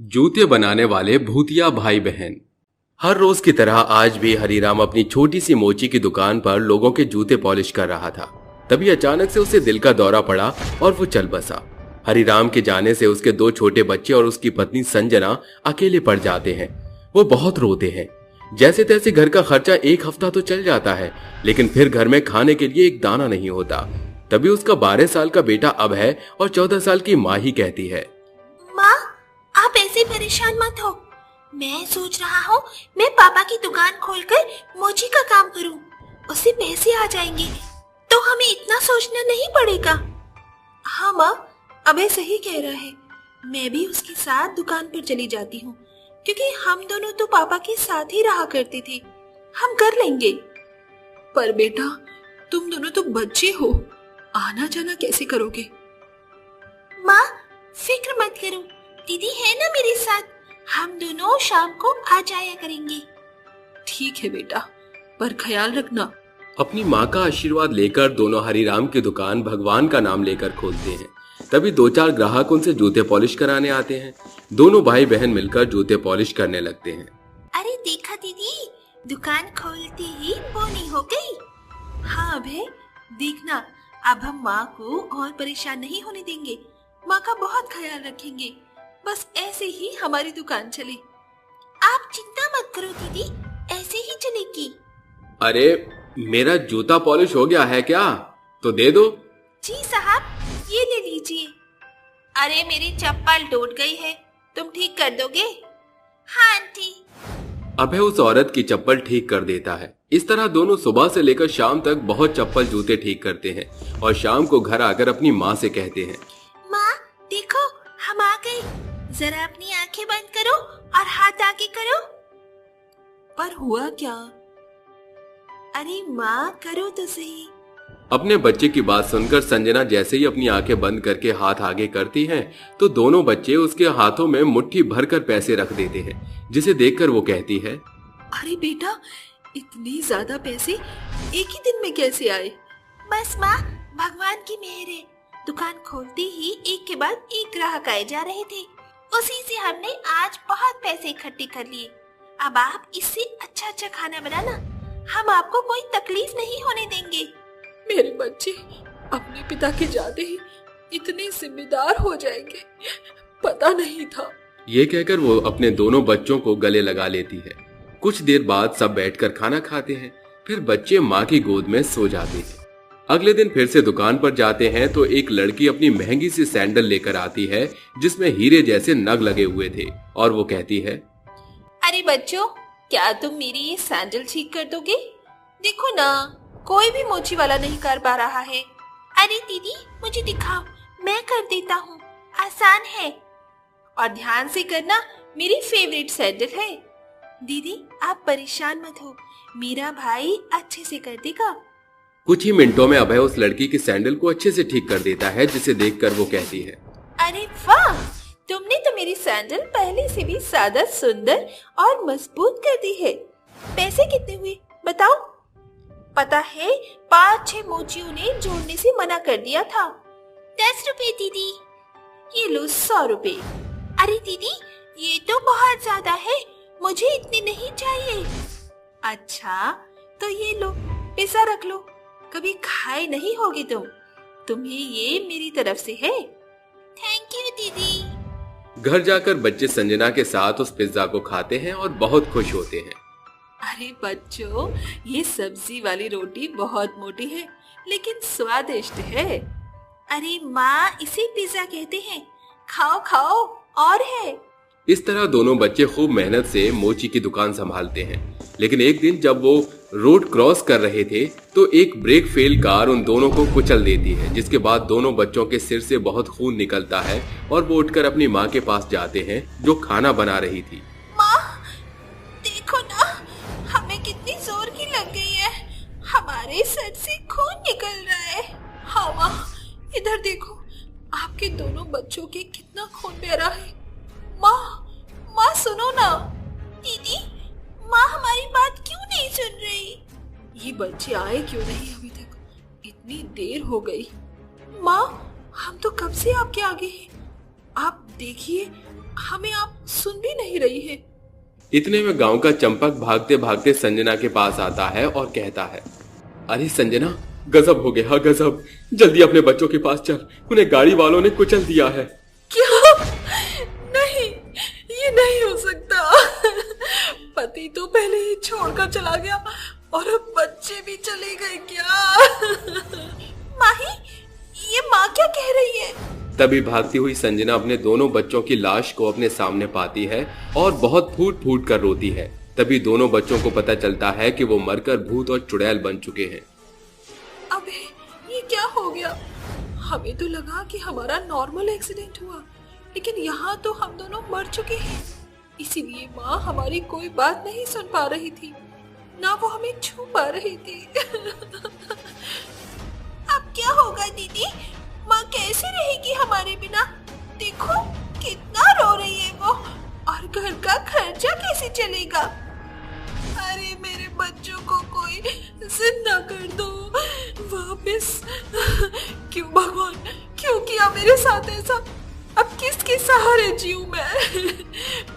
जूते बनाने वाले भूतिया भाई बहन। हर रोज की तरह आज भी हरीराम अपनी छोटी सी मोची की दुकान पर लोगों के जूते पॉलिश कर रहा था। तभी अचानक से उसे दिल का दौरा पड़ा और वो चल बसा। हरीराम के जाने से उसके दो छोटे बच्चे और उसकी पत्नी संजना अकेले पड़ जाते हैं। वो बहुत रोते हैं। जैसे तैसे घर का खर्चा एक हफ्ता तो चल जाता है, लेकिन फिर घर में खाने के लिए एक दाना नहीं होता। तभी उसका 12 साल का बेटा अभय और 14 साल की माँ ही कहती है, माँ, आप ऐसे परेशान मत हो। मैं सोच रहा हूँ मैं पापा की दुकान खोलकर मोची का काम करूँ। उससे पैसे आ जाएंगे तो हमें इतना सोचना नहीं पड़ेगा। हाँ माँ, अभय सही कह रहा है। मैं भी उसके साथ दुकान पर चली जाती हूँ, क्योंकि हम दोनों तो पापा के साथ ही रहा करते थे। हम कर लेंगे। पर बेटा, तुम दोनों तो बच्चे हो, आना जाना कैसे करोगे? माँ, फिक्र मत करो, दीदी है ना मेरे साथ। हम दोनों शाम को आ जाया करेंगे। ठीक है बेटा, पर ख्याल रखना। अपनी माँ का आशीर्वाद लेकर दोनों हरीराम की दुकान भगवान का नाम लेकर खोलते हैं। तभी 2-4 ग्राहक उनसे जूते पॉलिश कराने आते हैं। दोनों भाई बहन मिलकर जूते पॉलिश करने लगते हैं। अरे देखा दीदी, दुकान खोलते ही बोनी हो गई। हाँ अभय, देखना, अब हम माँ को और परेशान नहीं होने देंगे। माँ का बहुत ख्याल रखेंगे। बस ऐसे ही हमारी दुकान चले। आप चिंता मत करो दीदी, ऐसे ही चलेगी। अरे, मेरा जूता पॉलिश हो गया है क्या? तो दे दो। जी साहब, ये ले लीजिए। अरे मेरी चप्पल टूट गई है, तुम ठीक कर दोगे? हाँ आंटी। अभय उस औरत की चप्पल ठीक कर देता है। इस तरह दोनों सुबह से लेकर शाम तक बहुत चप्पल जूते ठीक करते हैं और शाम को घर आकर अपनी माँ से कहते हैं, माँ देखो, हम आ गए। जरा अपनी आंखें बंद करो और हाथ आगे करो। पर हुआ क्या? अरे माँ, करो तो सही। अपने बच्चे की बात सुनकर संजना जैसे ही अपनी आंखें बंद करके हाथ आगे करती है तो दोनों बच्चे उसके हाथों में मुट्ठी भरकर पैसे रख देते हैं, जिसे देखकर वो कहती है, अरे बेटा, इतनी ज्यादा पैसे एक ही दिन में कैसे आए? बस माँ, भगवान की मेहर है। दुकान खोलते ही एक के बाद एक ग्राहक आए जा रहे थे। उसी से हमने आज बहुत पैसे इकट्ठे कर लिए। अब आप इससे अच्छा अच्छा खाना बनाना, हम आपको कोई तकलीफ नहीं होने देंगे। मेरे बच्चे अपने पिता के जाते ही इतने जिम्मेदार हो जाएंगे, पता नहीं था। ये कहकर वो अपने दोनों बच्चों को गले लगा लेती है। कुछ देर बाद सब बैठकर खाना खाते हैं, फिर बच्चे माँ की गोद में सो जाते हैं। अगले दिन फिर से दुकान पर जाते हैं तो एक लड़की अपनी महंगी सी सैंडल लेकर आती है, जिसमें हीरे जैसे नग लगे हुए थे, और वो कहती है, अरे बच्चों, क्या तुम मेरी ये सैंडल ठीक कर दोगे? देखो ना, कोई भी मोची वाला नहीं कर पा रहा है। अरे दीदी, मुझे दिखाओ, मैं कर देता हूँ, आसान है। और ध्यान से करना, मेरी फेवरेट सैंडल है। दीदी आप परेशान मत हो, मेरा भाई अच्छे से कर देगा। कुछ ही मिनटों में अभय उस लड़की की सैंडल को अच्छे से ठीक कर देता है, जिसे देखकर वो कहती है, अरे वाह, तुमने तो मेरी सैंडल पहले से भी ज्यादा सुंदर और मजबूत कर दी है। पैसे कितने हुए बताओ? पता है, 5-6 मोचियों ने जोड़ने से मना कर दिया था। 10 रुपए दीदी। ये लो 100 रुपए। अरे दीदी, ये तो बहुत ज्यादा है, मुझे इतने नहीं चाहिए। अच्छा, तो ये लो, पैसा रख लो, कभी खाए नहीं होगी तुम। तुम्हें ये मेरी तरफ से है। थैंक यू दीदी। घर जाकर बच्चे संजना के साथ उस पिज्जा को खाते हैं और बहुत खुश होते हैं। अरे बच्चों, ये सब्जी वाली रोटी बहुत मोटी है, लेकिन स्वादिष्ट है। अरे माँ, इसे पिज्जा कहते हैं, खाओ खाओ, और है। इस तरह दोनों बच्चे खूब मेहनत से मोची की दुकान संभालते हैं। लेकिन एक दिन जब वो रोड क्रॉस कर रहे थे तो एक ब्रेक फेल कार उन दोनों को कुचल देती है, जिसके बाद दोनों बच्चों के सिर से बहुत खून निकलता है और वो उठकर अपनी माँ के पास जाते हैं, जो खाना बना रही थी। माँ देखो ना, हमें कितनी जोर की लग गई है, हमारे सर से खून निकल रहा है। हाँ माँ, इधर देखो, आपके दोनों बच्चों के कितना खून बह रहा है। माँ सुनो ना। दीदी, माँ हमारी बात क्यों नहीं सुन रही? ये बच्चे आए क्यों नहीं अभी तक? इतनी देर हो गई। माँ, हम तो कब से आपके आगे हैं। आप देखिए, हमें आप सुन भी नहीं रही है। इतने में गांव का चंपक भागते भागते संजना के पास आता है और कहता है, अरे संजना, गजब हो गया, गजब। जल्दी अपने बच्चों के पास चल, उन्हें गाड़ी वालों ने कुचल दिया है। क्या? नहीं, ये नहीं हो सकता। पति तो पहले ही छोड़कर चला गया और अब बच्चे भी चले गए क्या? माही, ये माँ क्या कह रही है? तभी भागती हुई संजना अपने दोनों बच्चों की लाश को अपने सामने पाती है और बहुत फूट फूट कर रोती है। तभी दोनों बच्चों को पता चलता है कि वो मरकर भूत और चुड़ैल बन चुके हैं। अबे, ये क्या हो गया? हमें तो लगा कि हमारा नॉर्मल एक्सीडेंट हुआ, लेकिन यहाँ तो हम दोनों मर चुके हैं। इसीलिए माँ हमारी कोई बात नहीं सुन पा रही थी, ना वो हमें छू पा रही थी। अब क्या होगा दीदी? माँ कैसे रहेगी हमारे बिना? देखो कितना रो रही है वो, और घर का खर्चा कैसे चलेगा? अरे मेरे बच्चों को कोई जिंदा कर दो वापस। क्यों भगवान, क्यों किया मेरे साथ ऐसा? अब किसके सहारे जीऊं मैं?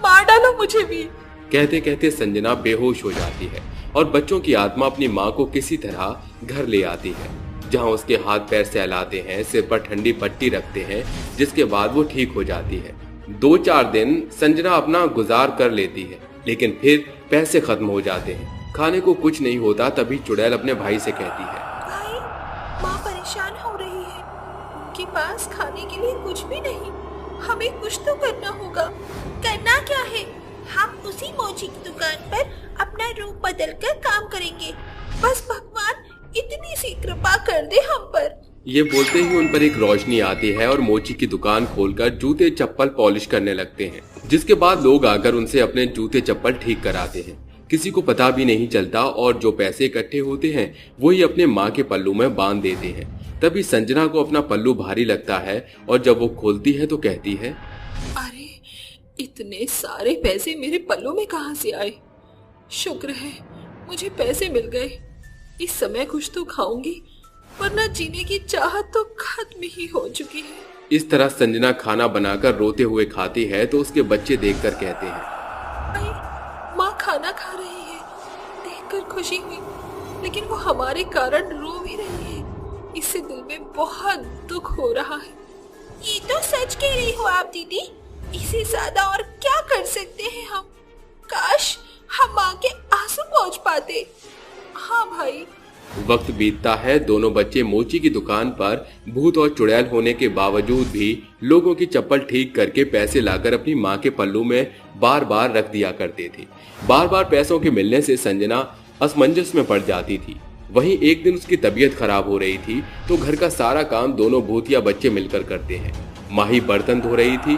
मार डालो मुझे भी। कहते कहते संजना बेहोश हो जाती है और बच्चों की आत्मा अपनी माँ को किसी तरह घर ले आती है, जहाँ उसके हाथ पैर सहलाते हैं, सिर पर ठंडी पट्टी रखते हैं, जिसके बाद वो ठीक हो जाती है। 2-4 दिन संजना अपना गुजार कर लेती है, लेकिन फिर पैसे खत्म हो जाते हैं, खाने को कुछ नहीं होता। तभी चुड़ैल अपने भाई से कहती है, भाई, माँ परेशान हो रही है, उनके पास खाने के लिए कुछ भी नहीं, हमें कुछ तो करना होगा। करना क्या है? हम उसी मोची की दुकान पर अपना रूप बदल कर काम करेंगे। बस भगवान इतनी सी कृपा कर दे हम पर। ये बोलते ही उन पर एक रोशनी आती है और मोची की दुकान खोलकर जूते चप्पल पॉलिश करने लगते हैं, जिसके बाद लोग आकर उनसे अपने जूते चप्पल ठीक कराते हैं। किसी को पता भी नहीं चलता और जो पैसे इकट्ठे होते हैं वही अपने माँ के पल्लू में बांध देते हैं। तभी संजना को अपना पल्लू भारी लगता है और जब वो खोलती है तो कहती है, अरे इतने सारे पैसे मेरे पल्लू में कहाँ से आए? शुक्र है मुझे पैसे मिल गए। इस समय कुछ तो खाऊंगी, वरना जीने की चाहत तो खत्म ही हो चुकी है। इस तरह संजना खाना बनाकर रोते हुए खाती है तो उसके बच्चे देखकर कहते हैं, भाई, माँ खाना खा रही है, देखकर खुशी हुई, लेकिन वो हमारे कारण रो भी रही है। इससे दिल में बहुत दुख हो रहा है। ये तो सच कह रही हो आप दीदी, इससे ज्यादा और क्या कर सकते हैं हम? काश हम माँ के आंसू पहुँच पाते। हाँ भाई। वक्त बीतता है। दोनों बच्चे मोची की दुकान पर भूत और चुड़ैल होने के बावजूद भी लोगों की चप्पल ठीक करके पैसे लाकर अपनी माँ के पल्लू में बार बार रख दिया करते थे। बार बार पैसों के मिलने से संजना असमंजस में पड़ जाती थी। वहीं एक दिन उसकी तबीयत खराब हो रही थी तो घर का सारा काम दोनों भूतिया बच्चे मिलकर करते हैं। माही बर्तन धो रही थी,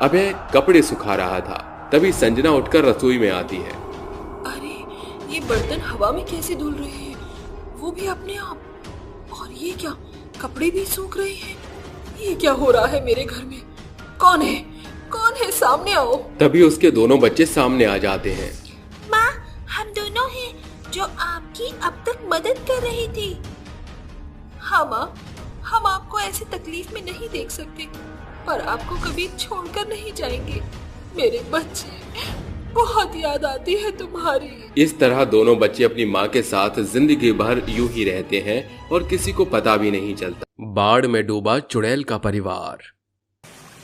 अभय कपड़े सुखा रहा था। तभी संजना उठकर रसोई में आती है। अरे ये बर्तन हवा में कैसे धुल रहे हैं, वो भी अपने आप? और ये क्या, कपड़े भी सूख रहे हैं? ये क्या हो रहा है मेरे घर में? कौन है, कौन है? सामने आओ। तभी उसके दोनों बच्चे सामने आ जाते हैं। माँ, हम दोनों हैं जो आपकी अब तक मदद कर रही थी। हाँ माँ, हम आपको ऐसे तकलीफ में नहीं देख सकते, पर आपको कभी छोड़कर नहीं जाएंगे। मेरे बच्चे, बहुत याद आती है तुम्हारी। इस तरह दोनों बच्चे अपनी माँ के साथ जिंदगी भर यूं ही रहते हैं और किसी को पता भी नहीं चलता। बाढ़ में डूबा चुड़ैल का परिवार।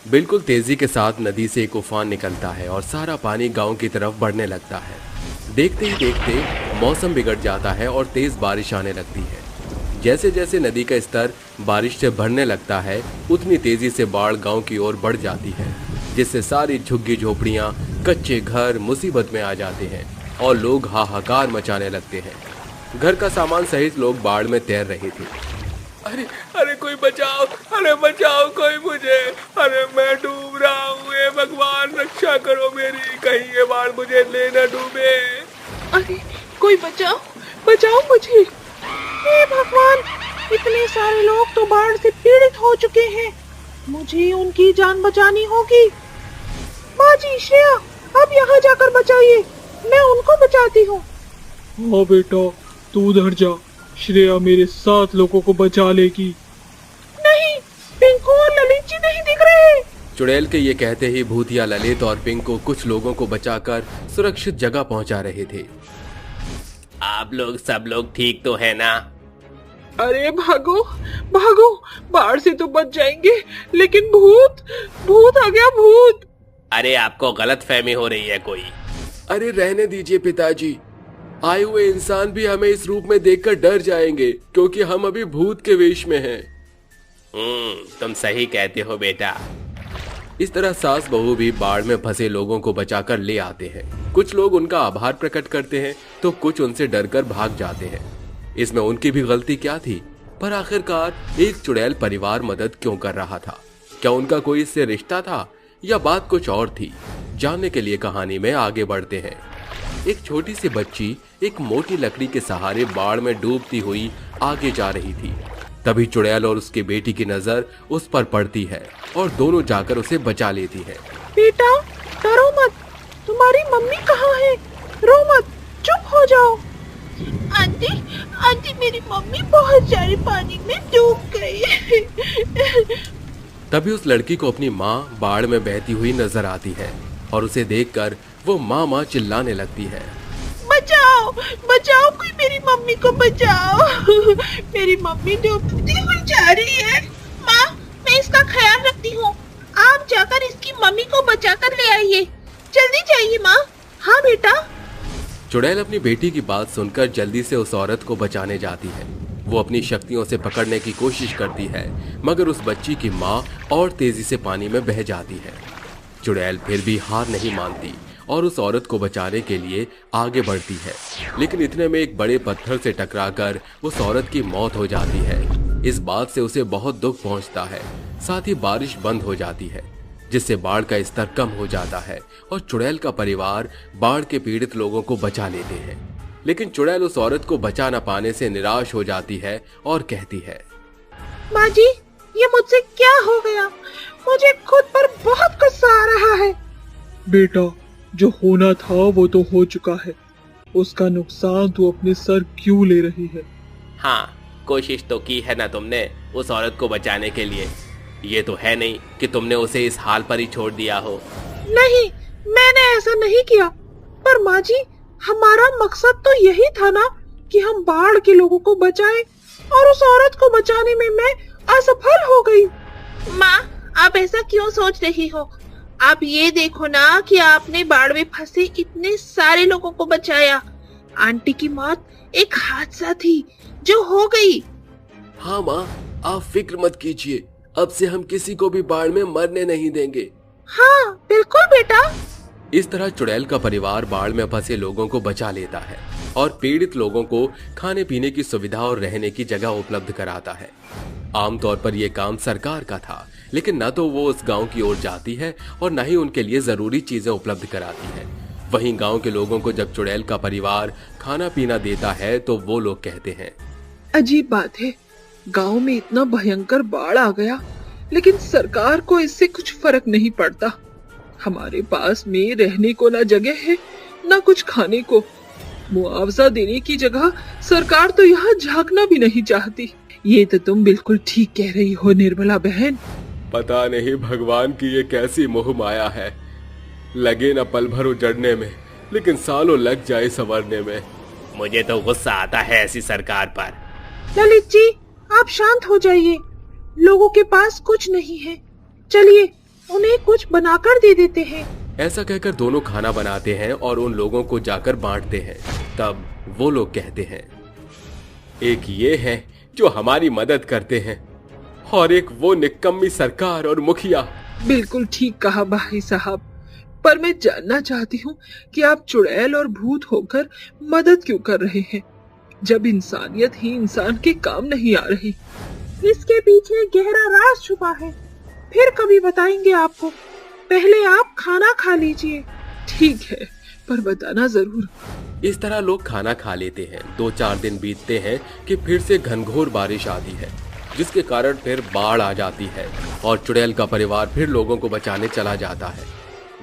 बिल्कुल तेजी के साथ नदी से एक उफान निकलता है और सारा पानी गांव की तरफ बढ़ने लगता है। देखते ही देखते मौसम बिगड़ जाता है और तेज बारिश आने लगती है। जैसे जैसे नदी का स्तर बारिश से बढ़ने लगता है उतनी तेजी से बाढ़ गांव की ओर बढ़ जाती है, जिससे सारी झुग्गी झोपड़ियां, कच्चे घर मुसीबत में आ जाते हैं और लोग हाहाकार मचाने लगते हैं। घर का सामान सहित लोग बाढ़ में तैर रहे थे। अरे अरे कोई बचाओ, अरे बचाओ कोई मुझे, अरे मैं डूब रहा हूँ, हे भगवान रक्षा करो मेरी, कहीं ये बाढ़ मुझे ले न डूबे। अरे कोई बचाओ, बचाओ मुझे, हे भगवान, इतने सारे लोग तो बाढ़ से पीड़ित हो चुके हैं, मुझे उनकी जान बचानी होगी। माँ जी, श्रेया, अब यहाँ जाकर बचाइए, मैं उनको बचाती हूँ। हाँ बेटा, तू उधर जा, श्रेया मेरे 7 लोगों को बचा लेगी। नहीं, पिंकू और ललित जी नहीं दिख रहे। चुड़ैल के ये कहते ही भूतिया ललित और पिंकू कुछ लोगों को बचाकर सुरक्षित जगह पहुंचा रहे थे। आप लोग सब लोग ठीक तो है ना? अरे भागो भागो, बाढ़ से तो बच जाएंगे, लेकिन भूत भूत आ गया, भूत। अरे आपको गलतफहमी हो रही है कोई। अरे रहने दीजिए पिताजी, आए हुए इंसान भी हमें इस रूप में देखकर डर जाएंगे क्योंकि हम अभी भूत के वेश में हैं। तुम सही कहते हो बेटा। इस तरह सास बहू भी बाढ़ में फंसे लोगों को बचाकर ले आते हैं। कुछ लोग उनका आभार प्रकट करते हैं तो कुछ उनसे डरकर भाग जाते हैं। इसमें उनकी भी गलती क्या थी? पर आखिरकार एक चुड़ैल परिवार मदद क्यों कर रहा था? क्या उनका कोई इससे रिश्ता था या बात कुछ और थी? जानने के लिए कहानी में आगे बढ़ते हैं। एक छोटी सी बच्ची एक मोटी लकड़ी के सहारे बाढ़ में डूबती हुई आगे जा रही थी। तभी चुड़ैल और उसकी बेटी की नजर उस पर पड़ती है और दोनों जाकर उसे बचा लेती है। बेटा डरो मत, तुम्हारी मम्मी कहाँ है? रो मत, चुप हो जाओ। आंटी आंटी, मेरी मम्मी बहुत सारे पानी में डूब गई। तभी उस लड़की को अपनी माँ बाढ़ में बहती हुई नजर आती है और उसे देखकर वो माँ माँ चिल्लाने लगती है। बचाओ बचाओ, कोई मेरी मम्मी को बचाओ। मेरी मम्मी डूबती हुई जा रही है। माँ, मैं इसका ख्याल रखती हूँ, आप जाकर इसकी मम्मी को बचाकर ले आइए। जल्दी जाइए माँ। हाँ बेटा। चुड़ैल अपनी बेटी की बात सुनकर जल्दी से उस औरत को बचाने जाती है। वो अपनी शक्तियों से पकड़ने की कोशिश करती है, मगर उस बच्ची की माँ और तेजी से पानी में बह जाती है। चुड़ैल फिर भी हार नहीं मानती और उस औरत को बचाने के लिए आगे बढ़ती है, लेकिन इतने में एक बड़े पत्थर से टकराकर उस औरत की मौत हो जाती है। इस बात से उसे बहुत दुख पहुंचता है। साथ ही बारिश बंद हो जाती है, जिससे बाढ़ का स्तर कम हो जाता है और चुड़ैल का परिवार बाढ़ के पीड़ित लोगों को बचा लेते हैं। लेकिन चुड़ैल उस औरत को बचा न पाने से निराश हो जाती है और कहती है, माँ जी, ये मुझसे क्या हो गया? मुझे खुद पर बहुत गुस्सा आ रहा है। बेटा, जो होना था वो तो हो चुका है, उसका नुकसान तू अपने सर क्यों ले रही है? हाँ, कोशिश तो की है ना तुमने उस औरत को बचाने के लिए। ये तो है नहीं कि तुमने उसे इस हाल पर ही छोड़ दिया हो। नहीं, मैंने ऐसा नहीं किया। पर माँ जी, हमारा मकसद तो यही था ना कि हम बाढ़ के लोगों को बचाएं, और उस औरत को बचाने में मैं असफल हो गई। माँ, आप ऐसा क्यों सोच रही हो? आप ये देखो ना कि आपने बाढ़ में फंसे इतने सारे लोगों को बचाया। आंटी की मौत एक हादसा थी जो हो गई। हाँ माँ, आप फिक्र मत कीजिए, अब से हम किसी को भी बाढ़ में मरने नहीं देंगे। हाँ बिल्कुल बेटा। इस तरह चुड़ैल का परिवार बाढ़ में फंसे लोगों को बचा लेता है और पीड़ित लोगों को खाने पीने की सुविधा और रहने की जगह उपलब्ध कराता है। आमतौर पर यह काम सरकार का था, लेकिन न तो वो उस गांव की ओर जाती है और न ही उनके लिए जरूरी चीजें उपलब्ध कराती है। वहीं गांव के लोगों को जब चुड़ैल का परिवार खाना पीना देता है तो वो लोग कहते हैं, अजीब बात है, गांव में इतना भयंकर बाढ़ आ गया, लेकिन सरकार को इससे कुछ फर्क नहीं पड़ता। हमारे पास में रहने को ना जगह है, ना कुछ खाने को। मुआवजा देने की जगह सरकार तो यहाँ झांकना भी नहीं चाहती। ये तो तुम बिल्कुल ठीक कह रही हो निर्मला बहन। पता नहीं भगवान की ये कैसी मोह माया है, लगे न पल भर उजड़ने में, लेकिन सालों लग जाए संवरने में। मुझे तो गुस्सा आता है ऐसी सरकार पर। ललित जी, आप शांत हो जाइए, लोगों के पास कुछ नहीं है, चलिए उन्हें कुछ बनाकर दे देते हैं। ऐसा कहकर दोनों खाना बनाते हैं और उन लोगों को जाकर बांटते हैं। तब वो लोग कहते हैं, एक ये है जो हमारी मदद करते हैं और एक वो निकम्मी सरकार और मुखिया। बिल्कुल ठीक कहा भाई साहब, पर मैं जानना चाहती हूँ कि आप चुड़ैल और भूत होकर मदद क्यों कर रहे हैं, जब इंसानियत ही इंसान के काम नहीं आ रही। इसके पीछे गहरा राज छुपा है, फिर कभी बताएंगे आपको। पहले आप खाना खा लीजिए। ठीक है, पर बताना जरूर। इस तरह लोग खाना खा लेते हैं। 2-4 दिन बीतते हैं कि फिर से घनघोर बारिश आती है, जिसके कारण फिर बाढ़ आ जाती है और चुड़ैल का परिवार फिर लोगों को बचाने चला जाता है।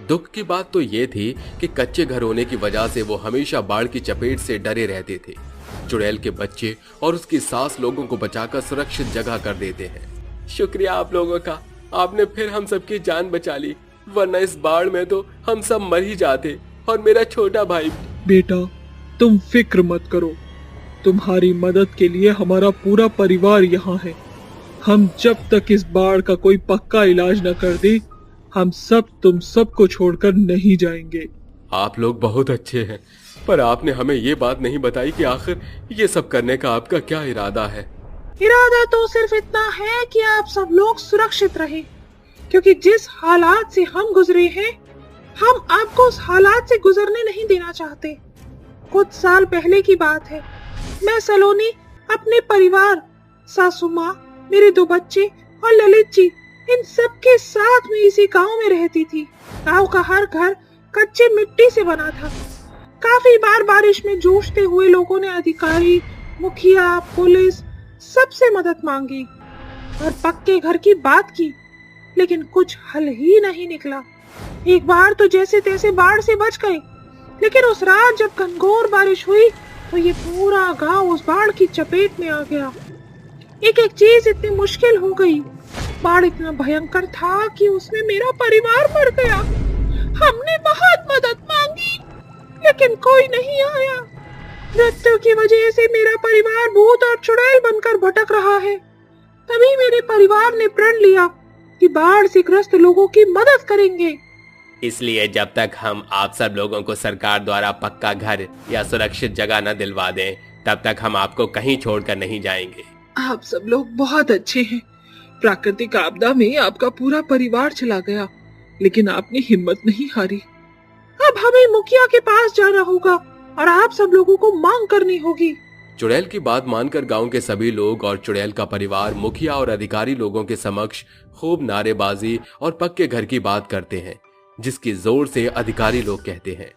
दुख की बात तो ये थी कि कच्चे घर होने की वजह से वो हमेशा बाढ़ की चपेट से डरे रहते थे। चुड़ैल के बच्चे और उसकी सास लोगों को बचाकर सुरक्षित जगह कर देते हैं। शुक्रिया आप लोगों का, आपने फिर हम सबकी जान बचा ली, वरना इस बाढ़ में तो हम सब मर ही जाते, और मेरा छोटा भाई। बेटा तुम फिक्र मत करो, तुम्हारी मदद के लिए हमारा पूरा परिवार यहाँ है। हम जब तक इस बाढ़ का कोई पक्का इलाज न कर दे, हम सब तुम सबको छोड़कर नहीं जाएंगे। आप लोग बहुत अच्छे हैं, पर आपने हमें ये बात नहीं बताई कि आखिर ये सब करने का आपका क्या इरादा है। इरादा तो सिर्फ इतना है कि आप सब लोग सुरक्षित रहें, क्योंकि जिस हालात से हम गुजरे हैं, हम आपको उस हालात से गुजरने नहीं देना चाहते। कुछ साल पहले की बात है, मैं सलोनी अपने परिवार, सासू माँ, मेरे 2 बच्चे और ललित जी, इन सब के साथ में इसी गांव में रहती थी। गांव का हर घर कच्चे मिट्टी से बना था। काफी बार बारिश में जूझते हुए लोगों ने अधिकारी, मुखिया, पुलिस सबसे मदद मांगी और पक्के घर की बात की, लेकिन कुछ हल ही नहीं निकला। एक बार तो जैसे तैसे बाढ़ से बच गए, लेकिन उस रात जब घनघोर बारिश हुई तो ये पूरा गांव उस बाढ़ की चपेट में आ गया। एक एक चीज इतनी मुश्किल हो गई। बाढ़ इतना भयंकर था कि उसमें मेरा परिवार मर गया। हमने बहुत मदद मांगी, लेकिन कोई नहीं आया। मृत्यु की वजह से मेरा परिवार भूत और चुड़ैल बनकर भटक रहा है। तभी मेरे परिवार ने प्रण लिया कि बाढ़ से ग्रस्त लोगों की मदद करेंगे। इसलिए जब तक हम आप सब लोगों को सरकार द्वारा पक्का घर या सुरक्षित जगह न दिलवा दें, तब तक हम आपको कहीं छोड़कर नहीं जाएंगे। आप सब लोग बहुत अच्छे हैं। प्राकृतिक आपदा में आपका पूरा परिवार चला गया, लेकिन आपने हिम्मत नहीं हारी। अब हमें मुखिया के पास जाना होगा और आप सब लोगों को मांग करनी होगी। चुड़ैल की बात मानकर गांव के सभी लोग और चुड़ैल का परिवार मुखिया और अधिकारी लोगों के समक्ष खूब नारेबाजी और पक्के घर की बात करते हैं, जिसकी जोर से अधिकारी लोग कहते हैं,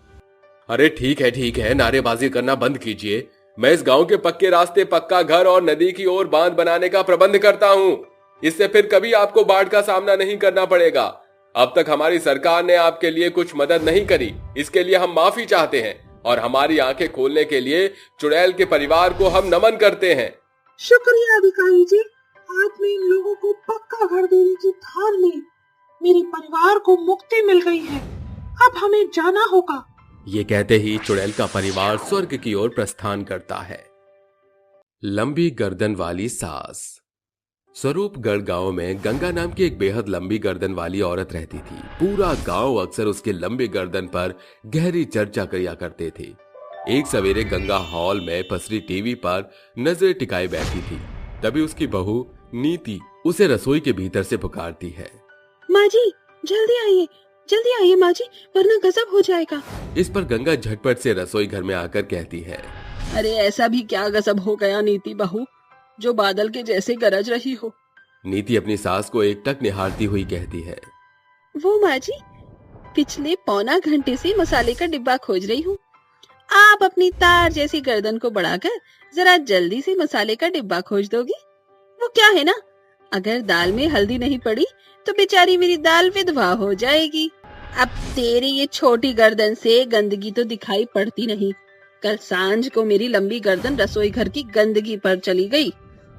अरे ठीक है, नारेबाजी करना बंद कीजिए। मैं इस गांव के पक्के रास्ते, पक्का घर और नदी की ओर बांध बनाने का प्रबंध करता हूं। इससे फिर कभी आपको बाढ़ का सामना नहीं करना पड़ेगा। अब तक हमारी सरकार ने आपके लिए कुछ मदद नहीं करी, इसके लिए हम माफी चाहते हैं और हमारी आंखें खोलने के लिए चुड़ैल के परिवार को हम नमन करते हैं। शुक्रिया अधिकारी जी, आपने इन लोगों को पक्का घर देने की ठान ली। मेरे परिवार को मुक्ति मिल गई है। अब हमें जाना होगा। ये कहते ही चुड़ैल का परिवार स्वर्ग की ओर प्रस्थान करता है। लंबी गर्दन वाली सास। स्वरूपगढ़ गांव में गंगा नाम की एक बेहद लंबी गर्दन वाली औरत रहती थी। पूरा गांव अक्सर उसके लंबी गर्दन पर गहरी चर्चा किया करते थे। एक सवेरे गंगा हॉल में पसरी टीवी पर नजर टिकाए बैठी थी। तभी उसकी बहू नीति उसे रसोई के भीतर से पुकारती है, माँ जी जल्दी आइए माँ जी, वरना गजब हो जाएगा। इस पर गंगा झटपट से रसोई घर में आकर कहती है, अरे ऐसा भी क्या गजब हो गया नीति बहू, जो बादल के जैसे गरज रही हो। नीति अपनी सास को एकटक निहारती हुई कहती है, वो माँ जी, पिछले पौना घंटे से मसाले का डिब्बा खोज रही हूँ। आप अपनी तार जैसी गर्दन को बढ़ाकर जरा जल्दी से मसाले का डिब्बा खोज दोगी। वो क्या है ना, अगर दाल में हल्दी नहीं पड़ी तो बेचारी मेरी दाल विधवा हो जाएगी। अब तेरी ये छोटी गर्दन से गंदगी तो दिखाई पड़ती नहीं। कल सांझ को मेरी लंबी गर्दन रसोई घर की गंदगी पर चली गई।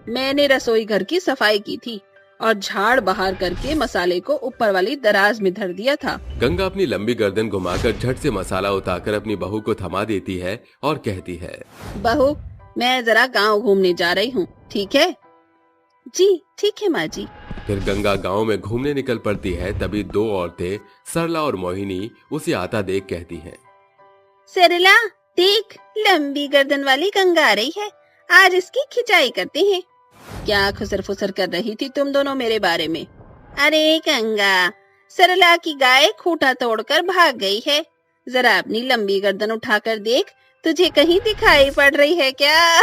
मैंने रसोई घर की सफाई की थी और झाड़ बहार करके मसाले को ऊपर वाली दराज में धर दिया था। गंगा अपनी लंबी गर्दन घुमाकर झट से मसाला उतारकर अपनी बहू को थमा देती है और कहती है, बहू, मैं जरा गांव घूमने जा रही हूँ, ठीक है? जी ठीक है माँ जी। फिर गंगा गांव में घूमने निकल पड़ती है। तभी दो औरतें सरला और मोहिनी उसे आता देख कहती हैं, सरला देख, लंबी गर्दन वाली गंगा आ रही है, आज इसकी खिंचाई करते हैं। क्या खुसर फुसर कर रही थी तुम दोनों मेरे बारे में? अरे गंगा, सरला की गाय खूंटा तोड़कर भाग गई है। जरा अपनी लंबी गर्दन उठाकर देख, तुझे कहीं दिखाई पड़ रही है क्या?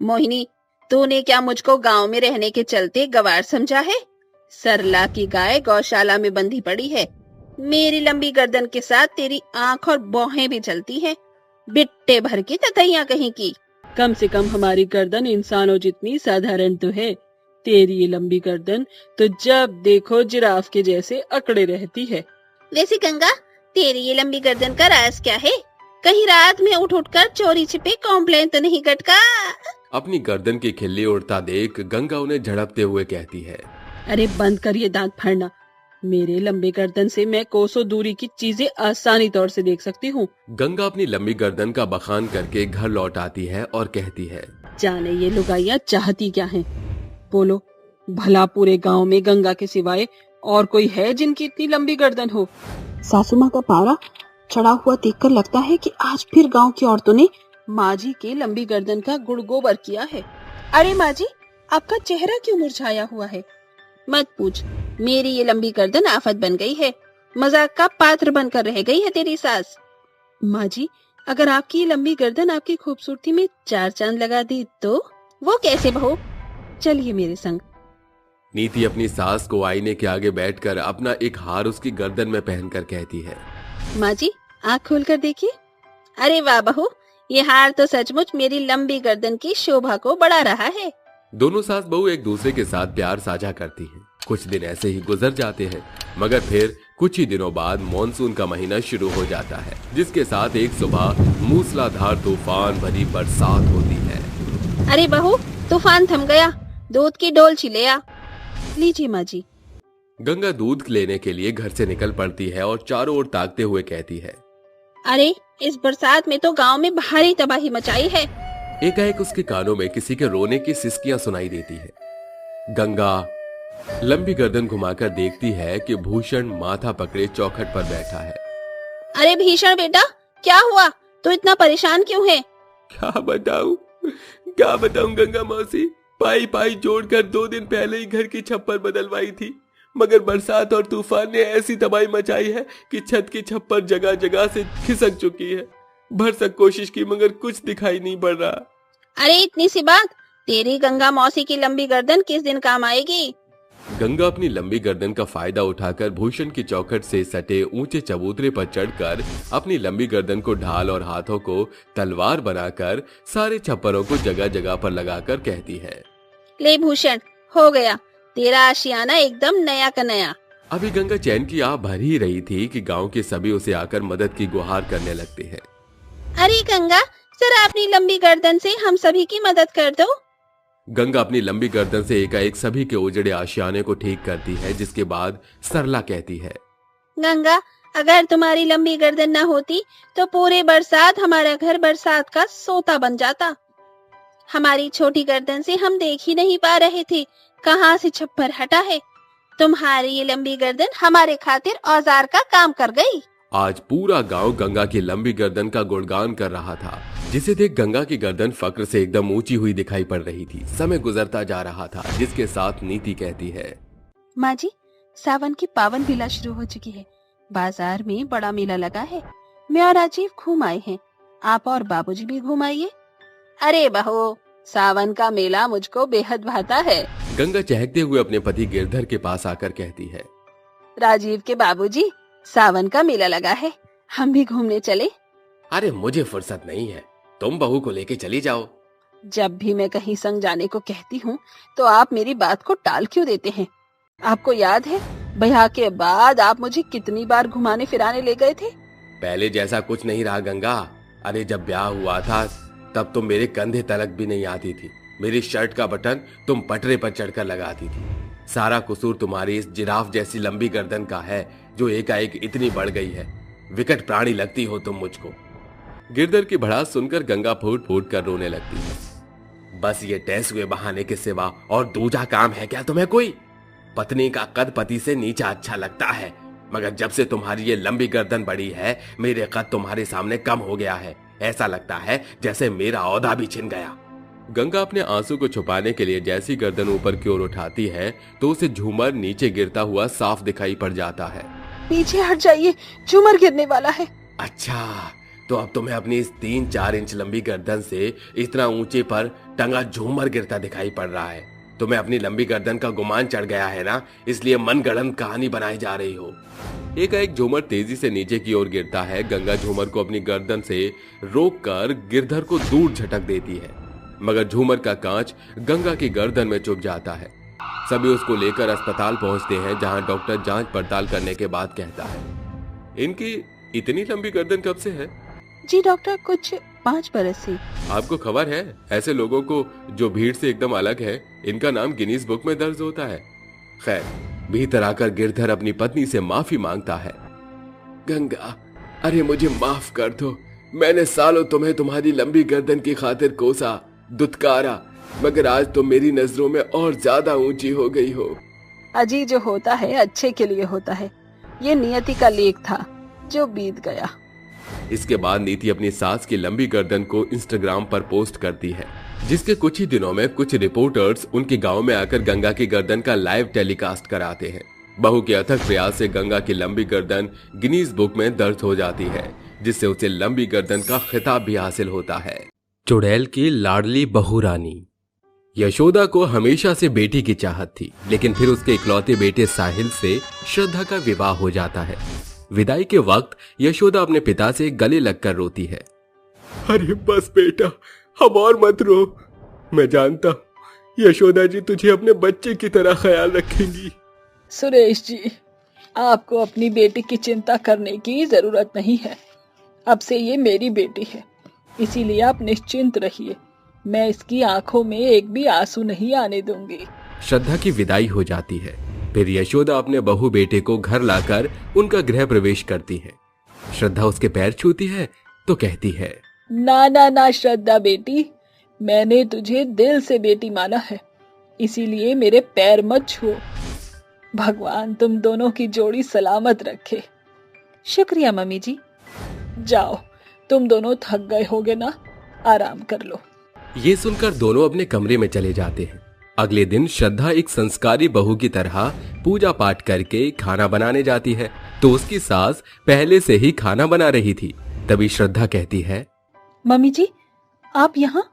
मोहिनी, तूने क्या मुझको गांव में रहने के चलते गवार समझा है? सरला की गाय गौशाला में बंधी पड़ी है। मेरी लंबी गर्दन के साथ तेरी आंख और भौहें भी चलती हैं। बिट्टे भर की ततैया कहीं की। कम से कम हमारी गर्दन इंसानों जितनी साधारण तो है। तेरी ये लंबी गर्दन तो जब देखो जिराफ के जैसे अकड़े रहती है। वैसे गंगा, तेरी ये लंबी गर्दन का राज क्या है? कहीं रात में उठ कर चोरी छिपे कॉम्प्लेन तो नहीं गटका? अपनी गर्दन की खिल्ली उड़ता देख गंगा उन्हें झड़पते हुए कहती है। अरे बंद करिए दांत फाड़ना। मेरे लंबे गर्दन से मैं कोसों दूरी की चीजें आसानी तौर से देख सकती हूँ। गंगा अपनी लंबी गर्दन का बखान करके घर लौट आती है और कहती है, जाने ये लुगाइयाँ चाहती क्या हैं? बोलो, भला पूरे गांव में गंगा के सिवाय और कोई है जिनकी इतनी लंबी गर्दन हो? सासू माँ का पारा चढ़ा हुआ देखकर लगता है कि आज फिर गांव की औरतों ने माँ जी के लंबी गर्दन का गुड़ गोबर किया है। अरे माँ जी, आपका चेहरा क्यों मुरझाया हुआ है? मत पूछ, मेरी ये लंबी गर्दन आफत बन गई है। मजाक का पात्र बनकर रह गई है तेरी सास। माँ जी, अगर आपकी ये लंबी गर्दन आपकी खूबसूरती में 4 चांद लगा दी तो? वो कैसे बहू? चलिए मेरे संग। नीति अपनी सास को आईने के आगे बैठकर अपना एक हार उसकी गर्दन में पहनकर कहती है, माँ जी, आँख खोलकर देखिए। अरे वाह बहू, ये हार तो सचमुच मेरी लंबी गर्दन की शोभा को बढ़ा रहा है। दोनों सास बहू एक दूसरे के साथ प्यार साझा करती हैं। कुछ दिन ऐसे ही गुजर जाते हैं, मगर फिर कुछ ही दिनों बाद मॉनसून का महीना शुरू हो जाता है, जिसके साथ एक सुबह मूसलाधार तूफान भरी बरसात होती है। अरे बहू, तूफान थम गया, दूध की डोलची ले आ। लीजिए माँ जी। गंगा दूध लेने के लिए घर से निकल पड़ती है और चारों ओर ताकते हुए कहती है, अरे इस बरसात में तो गांव में भारी तबाही मचाई है। एकाएक उसके कानों में किसी के रोने की सिसकियां सुनाई देती है। गंगा लंबी गर्दन घुमाकर देखती है कि भूषण माथा पकड़े चौखट पर बैठा है। अरे भीषण बेटा, क्या हुआ? तू इतना परेशान क्यों है? क्या बताऊं गंगा मौसी, पाई पाई जोड़कर 2 दिन पहले ही घर की छप्पर बदलवाई थी, मगर बरसात और तूफान ने ऐसी तबाही मचाई है कि छत की छप्पर जगह जगह से खिसक चुकी है। भरसक कोशिश की मगर कुछ दिखाई नहीं पड़ रहा। अरे इतनी सी बात, तेरी गंगा मौसी की लंबी गर्दन किस दिन काम आएगी? गंगा अपनी लंबी गर्दन का फायदा उठाकर भूषण की चौखट से सटे ऊंचे चबूतरे पर चढ़कर अपनी लंबी गर्दन को ढाल और हाथों को तलवार बनाकर सारे छप्परों को जगह जगह पर लगाकर कहती है, ले भूषण, हो गया तेरा आशियाना एकदम नया का नया। अभी गंगा चैन की आह भर ही रही थी कि गांव के सभी उसे आकर मदद की गुहार करने लगते हैं। अरे गंगा, जरा अपनी लंबी गर्दन से हम सभी की मदद कर दो। गंगा अपनी लंबी गर्दन से एकाएक सभी के उजड़े आशियाने को ठीक करती है, जिसके बाद सरला कहती है, गंगा, अगर तुम्हारी लंबी गर्दन न होती तो पूरे बरसात हमारा घर बरसात का सोता बन जाता। हमारी छोटी गर्दन से हम देख ही नहीं पा रहे थे कहाँ से छप्पर हटा है। तुम्हारी ये लंबी गर्दन हमारे खातिर औजार का काम कर गई। आज पूरा गांव गंगा की लंबी गर्दन का गुणगान कर रहा था, जिसे देख गंगा की गर्दन फक्र से एकदम ऊंची हुई दिखाई पड़ रही थी। समय गुजरता जा रहा था, जिसके साथ नीति कहती है, माँ जी, सावन की पावन मेला शुरू हो चुकी है। बाजार में बड़ा मेला लगा है। मैं और राजीव घूम आए हैं, आप और बाबूजी भी घूम आइए। अरे बहू, सावन का मेला मुझको बेहद भाता है। गंगा चहकते हुए अपने पति गिरधर के पास आकर कहती है, राजीव के बाबूजी, सावन का मेला लगा है, हम भी घूमने चले। अरे मुझे फुर्सत नहीं है, तुम बहू को लेके चली जाओ। जब भी मैं कहीं संग जाने को कहती हूँ तो आप मेरी बात को टाल क्यों देते हैं? आपको याद है ब्याह के बाद आप मुझे कितनी बार घुमाने फिराने ले गए थे? पहले जैसा कुछ नहीं रहा गंगा। अरे जब ब्याह हुआ था तब तुम मेरे कंधे तलक भी नहीं आती थी। मेरी शर्ट का बटन तुम पटरे पर चढ़कर लगाती थी। सारा कसूर तुम्हारी इस जिराफ जैसी लंबी गर्दन का है, जो एकाएक इतनी बढ़ गई है। विकट प्राणी लगती हो तुम मुझको। गिरधर की भड़ास सुनकर गंगा फूट फूट कर रोने लगती है। बस ये टैस हुए बहाने के सिवा और दूजा काम है क्या तुम्हें कोई? पत्नी का कद पति से नीचा अच्छा लगता है, मगर जब से तुम्हारी ये लंबी गर्दन बढ़ी है, मेरे कद तुम्हारे सामने कम हो गया है। ऐसा लगता है जैसे मेरा औहदा भी छिन गया। गंगा अपने आंसू को छुपाने के लिए जैसी गर्दन ऊपर की ओर उठाती है तो उसे झूमर नीचे गिरता हुआ साफ दिखाई पड़ जाता है। पीछे हट जाइए, झूमर गिरने वाला है। अच्छा, तो अब तुम्हें अपनी इस 3-4 इंच लंबी गर्दन से इतना ऊंचे पर टंगा झूमर गिरता दिखाई पड़ रहा है। तुम्हें अपनी लंबी गर्दन का गुमान चढ़ गया है ना, इसलिए मनगढ़ंत कहानी बनाई जा रही हो। एकाएक झूमर तेजी से नीचे की ओर गिरता है। गंगा झूमर को अपनी गर्दन से रोककर गिरधर को दूर झटक देती है, मगर झूमर का कांच गंगा की गर्दन में चुभ जाता है। सभी उसको लेकर अस्पताल पहुंचते हैं, जहां डॉक्टर जांच पड़ताल करने के बाद कहता है, इनकी इतनी लंबी गर्दन कब से है? जी डॉक्टर, कुछ 5 बरस से। आपको खबर है, ऐसे लोगों को जो भीड़ से एकदम अलग है, इनका नाम गिनीज बुक में दर्ज होता है। खैर, भीतर आकर गिरधर अपनी पत्नी से माफी मांगता है। गंगा, अरे मुझे माफ कर दो। मैंने सालों तुम्हें तुम्हारी लंबी गर्दन की खातिर कोसा, दुत्कारा, मगर आज तुम मेरी नजरों में और ज्यादा ऊंची हो गई हो। अजी, जो होता है अच्छे के लिए होता है। ये नियति का लेख था जो बीत गया। इसके बाद नीति अपनी सास की लंबी गर्दन को इंस्टाग्राम पर पोस्ट करती है, जिसके कुछ ही दिनों में कुछ रिपोर्टर्स उनके गांव में आकर गंगा की गर्दन का लाइव टेलीकास्ट कराते हैं। बहू के अथक प्रयास से गंगा की लंबी गर्दन गिनीज बुक में दर्ज हो जाती है, जिससे उसे लंबी गर्दन का खिताब भी हासिल होता है। चुड़ैल की लाडली बहू रानी। यशोदा को हमेशा से बेटी की चाहत थी, लेकिन फिर उसके इकलौते बेटे साहिल से श्रद्धा का विवाह हो जाता है। विदाई के वक्त यशोदा अपने पिता से गले लगकर रोती है। अरे बस बेटा, अब और मत रो। मैं जानता हूं यशोदा जी तुझे अपने बच्चे की तरह ख्याल रखेंगी। सुरेश जी, आपको अपनी बेटी की चिंता करने की जरूरत नहीं है। अब से ये मेरी बेटी है, इसीलिए आप निश्चिंत रहिए। मैं इसकी आंखों में एक भी आंसू नहीं आने दूंगी। श्रद्धा की विदाई हो जाती है। फिर यशोदा अपने बहू बेटे को घर लाकर उनका गृह प्रवेश करती है। श्रद्धा उसके पैर छूती है तो कहती है, ना ना ना श्रद्धा बेटी, मैंने तुझे दिल से बेटी माना है, इसीलिए मेरे पैर मत छुओ। भगवान तुम दोनों की जोड़ी सलामत रखे। शुक्रिया मम्मी जी। जाओ, तुम दोनों थक गए होगे ना, आराम कर लो। ये सुनकर दोनों अपने कमरे में चले जाते हैं। अगले दिन श्रद्धा एक संस्कारी बहू की तरह पूजा पाठ करके खाना बनाने जाती है, तो उसकी सास पहले से ही खाना बना रही थी। तभी श्रद्धा कहती है, मम्मी जी आप यहाँ,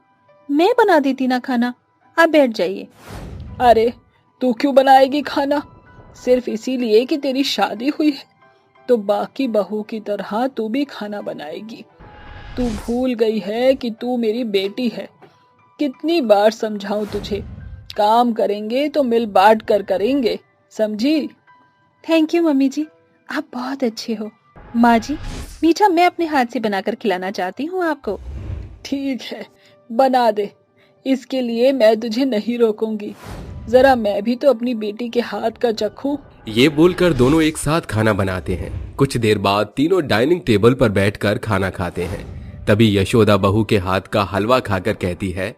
मैं बना देती ना खाना, आप बैठ जाइए। अरे तू क्यों बनाएगी खाना? सिर्फ इसीलिए कि तेरी शादी हुई है तो बाकी बहू की तरह तू भी खाना बनाएगी? तू भूल गई है कि तू मेरी बेटी है। कितनी बार समझाऊं तुझे, काम करेंगे तो मिल बांट कर करेंगे, समझी? थैंक यू मम्मी जी, आप बहुत अच्छे हो। माँ जी, मीठा मैं अपने हाथ से बनाकर खिलाना चाहती हूँ आपको। ठीक है, बना दे, इसके लिए मैं तुझे नहीं रोकूंगी। जरा मैं भी तो अपनी बेटी के हाथ का चखूं। ये बोलकर दोनों एक साथ खाना बनाते हैं। कुछ देर बाद तीनों डाइनिंग टेबल पर बैठकर खाना खाते हैं। तभी यशोदा बहू के हाथ का हलवा खाकर कहती है,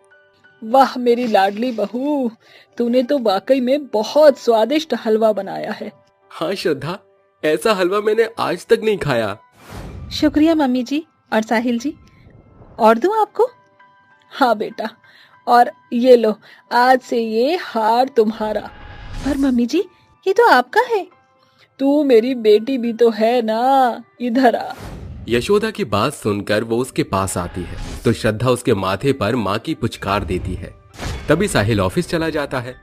वाह मेरी लाडली बहू, तूने तो वाकई में बहुत स्वादिष्ट हलवा बनाया है। हाँ श्रद्धा, ऐसा हलवा मैंने आज तक नहीं खाया। शुक्रिया मम्मी जी और साहिल जी। और दूं आपको? हाँ बेटा, और ये लो, आज से ये हार तुम्हारा। पर मम्मी जी, ये तो आपका है। तू मेरी बेटी भी तो है ना, इधर आ। यशोदा की बात सुनकर वो उसके पास आती है तो श्रद्धा उसके माथे पर माँ की पुचकार देती है। तभी साहिल ऑफिस चला जाता है।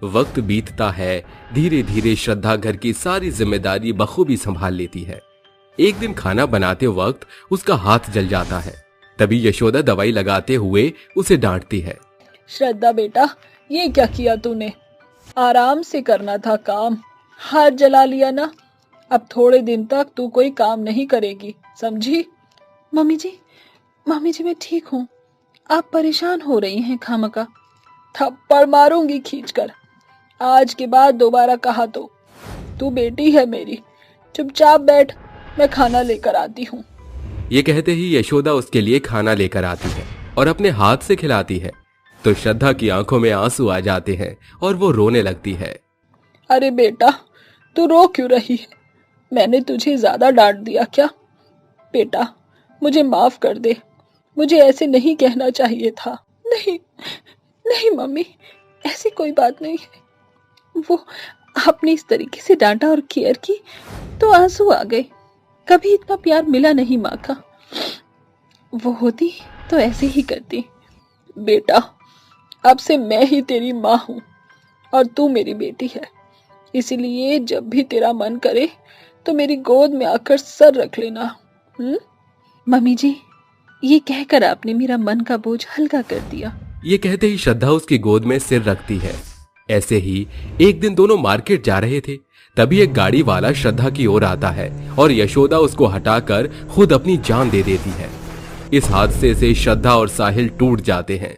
वक्त बीतता है, धीरे धीरे श्रद्धा घर की सारी जिम्मेदारी बखूबी संभाल लेती है। एक दिन खाना बनाते वक्त उसका हाथ जल जाता है। तभी यशोदा दवाई लगाते हुए उसे डांटती है। श्रद्धा बेटा, ये क्या किया तूने? आराम से करना था काम, हाथ जला लिया ना। अब थोड़े दिन तक तू कोई काम नहीं करेगी, समझी? मम्मी जी मैं ठीक हूँ, आप परेशान हो रही हैं खामका। थप्पड़ मारूंगी खींचकर। आज के बाद दोबारा कहा तो। तू बेटी है मेरी, चुपचाप बैठ, मैं खाना लेकर आती हूँ। ये कहते ही यशोदा उसके लिए खाना लेकर आती है और अपने हाथ से खिलाती है तो श्रद्धा की आंखों में आंसू आ जाते हैं और वो रोने लगती है। अरे बेटा, तू रो क्यों रही है? मैंने तुझे ज्यादा डांट दिया क्या? बेटा मुझे माफ कर दे, मुझे ऐसे नहीं कहना चाहिए था। नहीं मम्मी, ऐसी कोई बात नहीं है। वो आपने इस तरीके से डांटा और केयर की तो आंसू आ गए। कभी इतना प्यार मिला नहीं माँ का। वो होती तो ऐसे ही करती। बेटा अब से मैं ही तेरी माँ हूँ और तू मेरी बेटी है, इसलिए जब भी तेरा मन करे तो मेरी गोद में आकर सर रख लेना। मम्मी जी, ये कहकर आपने मेरा मन का बोझ हल्का कर दिया। ये कहते ही श्रद्धा उसकी गोद में सिर रखती है। ऐसे ही एक दिन दोनों मार्केट जा रहे थे। तभी एक गाड़ी वाला श्रद्धा की ओर आता है और यशोदा उसको हटाकर खुद अपनी जान दे देती है। इस हादसे से श्रद्धा और साहिल टूट जाते हैं।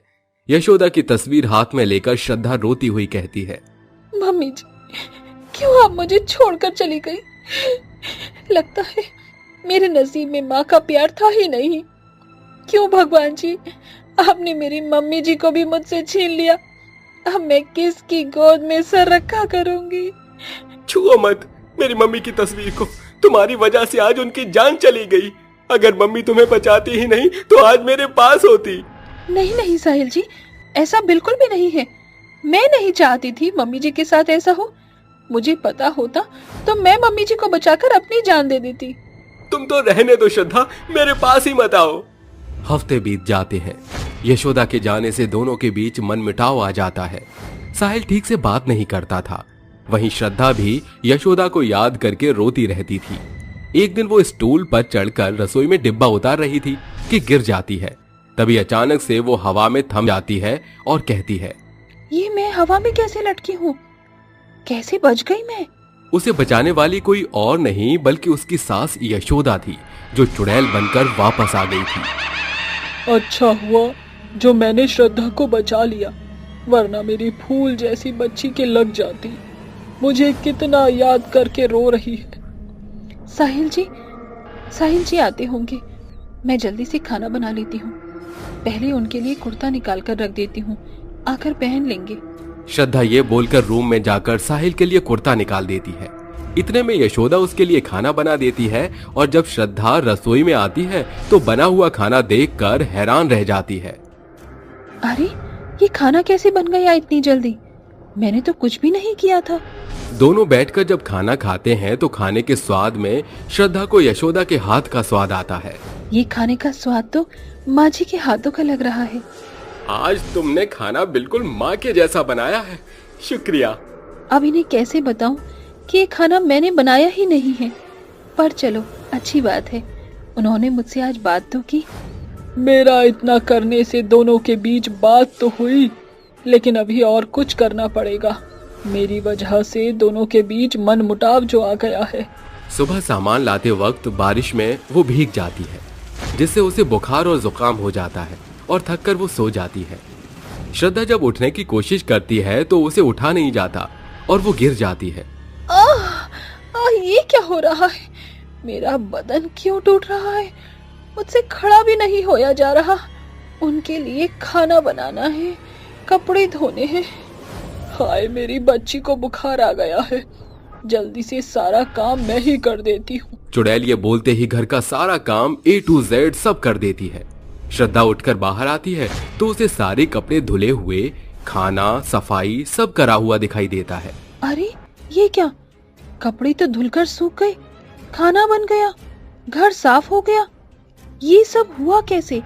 यशोदा की तस्वीर हाथ में लेकर श्रद्धा रोती हुई कहती है, मम्मी जी, क्यों आप मुझे छोड़कर चली गई? लगता है मेरे नसीब में माँ का प्यार था ही नहीं। क्यों भगवान जी, आपने मेरी मम्मी जी को भी मुझसे छीन लिया। अब मैं किसकी गोद में सर रखा करूंगी? छुओ मत मेरी मम्मी की तस्वीर को, तुम्हारी वजह से आज उनकी जान चली गई। अगर मम्मी तुम्हें बचाती ही नहीं तो आज मेरे पास होती। नहीं नहीं साहिल जी, ऐसा बिल्कुल भी नहीं है। मैं नहीं चाहती थी मम्मी जी के साथ ऐसा हो। मुझे पता होता तो मैं मम्मी जी को बचाकर अपनी जान दे देती। तुम तो रहने दो श्रद्धा, मेरे पास ही मत आओ। हफ्ते बीत जाते हैं। यशोदा के जाने से दोनों के बीच मनमुटाव आ जाता है। साहिल ठीक से बात नहीं करता था। वहीं श्रद्धा भी यशोदा को याद करके रोती रहती थी। एक दिन वो स्टूल पर चढ़कर रसोई में डिब्बा उतार रही थी कि गिर जाती है। तभी अचानक से वो हवा में थम जाती है और कहती है, ये मैं हवा में कैसे लटकी हूँ? कैसे बच गई मैं? उसे बचाने वाली कोई और नहीं बल्कि उसकी सास यशोदा थी, जो चुड़ैल बनकर वापस आ गई थी। अच्छा हुआ जो मैंने श्रद्धा को बचा लिया, वरना मेरी फूल जैसी बच्ची के लग जाती। मुझे कितना याद करके रो रही है। साहिल जी आते होंगे। मैं जल्दी से खाना बना लेती हूँ। पहले उनके लिए कुर्ता निकाल कर रख देती हूँ, आकर पहन लेंगे। श्रद्धा ये बोलकर रूम में जाकर साहिल के लिए कुर्ता निकाल देती है। इतने में यशोदा उसके लिए खाना बना देती है और जब श्रद्धा रसोई में आती है तो बना हुआ खाना देखकर हैरान रह जाती है। अरे ये खाना कैसे बन गया इतनी जल्दी? मैंने तो कुछ भी नहीं किया था। दोनों बैठकर जब खाना खाते हैं तो खाने के स्वाद में श्रद्धा को यशोदा के हाथ का स्वाद आता है। ये खाने का स्वाद तो माँ जी के हाथों का लग रहा है। आज तुमने खाना बिल्कुल माँ के जैसा बनाया है, शुक्रिया। अब इन्हें कैसे बताऊं कि ये खाना मैंने बनाया ही नहीं है। पर चलो अच्छी बात है, उन्होंने मुझसे आज बात तो की। मेरा इतना करने से दोनों के बीच बात तो हुई, लेकिन अभी और कुछ करना पड़ेगा। मेरी वजह से दोनों के बीच मनमुटाव जो आ गया है। सुबह सामान लाते वक्त बारिश में वो भीग जाती है, जिससे उसे बुखार और जुकाम हो जाता है और थककर वो सो जाती है। श्रद्धा जब उठने की कोशिश करती है तो उसे उठा नहीं जाता और वो गिर जाती है। ये क्या हो रहा है? मेरा बदन क्यों टूट रहा है? मुझसे खड़ा भी नहीं होया जा रहा। उनके लिए खाना बनाना है, कपड़े धोने हैं। हाय, मेरी बच्ची को बुखार आ गया है। जल्दी से सारा काम मैं ही कर देती हूँ। चुड़ैल ये बोलते ही घर का सारा काम A to Z सब कर देती है। श्रद्धा उठकर बाहर आती है तो उसे सारे कपड़े धुले हुए, खाना, सफाई सब करा हुआ दिखाई देता है। अरे ये क्या? कपड़े तो धुलकर सूख गए, खाना बन गया, घर साफ हो गया। ये सब हुआ कैसे?